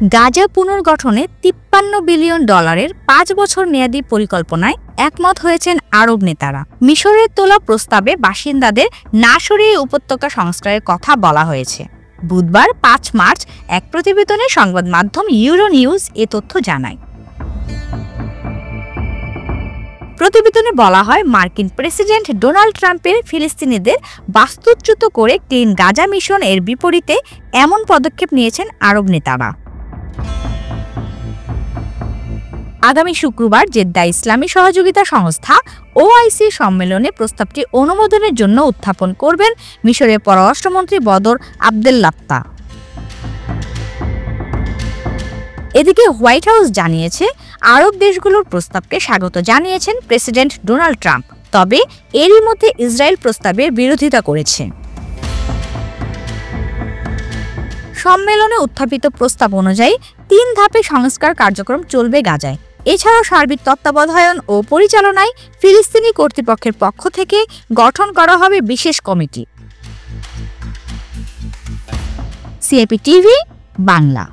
Gaza পুনর্গঠনে $53 billion 5 বছর মেয়াদী পরিকল্পনায় একমত হয়েছেন আরব নেতারা। মিশরের তোলা প্রস্তাবে বাসিন্দাদের না সরিয়ে উপত্যকা সংস্কারের কথা বলা হয়েছে। বুধবার 5 মার্চ এক প্রতিবেদনে সংবাদ মাধ্যম ইউরোনিউজ এ তথ্য জানায়। প্রতিবেদনে বলা হয়, মার্কিন প্রেসিডেন্ট ডোনাল্ড ট্রাম্পের ফিলিস্তিনিদের বাস্তুচ্যুত করে ক্লিন গাজা মিশন এর বিপরীতে এমন পদক্ষেপ নিয়েছেন আরব নেতারা। আগামী শুক্রবার জেদ্দা ইসলামী সহযোগিতা সংস্থা ওআইসি সম্মেলনে প্রস্তাবটি অনুমোদনের জন্য উত্থাপন করবেন মিশরের পররাষ্ট্রমন্ত্রী বদর আবদেল্লাত্তা। এদিকে হোয়াইট হাউস জানিয়েছে, আরব দেশগুলোর প্রস্তাবকে স্বাগত জানিয়েছেন প্রেসিডেন্ট ডোনাল্ড ট্রাম্প, তবে এরই মধ্যে ইসরায়েল প্রস্তাবের বিরোধিতা করেছে। সম্মেলনে উত্থাপিত প্রস্তাব অনুযায়ী 3 ধাপে সংস্কার কার্যক্রম চলবে গাজায়। এছাড়াও সার্বিক তত্ত্বাবধান ও পরিচালনায় ফিলিস্তিনি কর্তৃপক্ষের পক্ষ থেকে গঠন করা হবে বিশেষ কমিটি। CAP TV Bangla.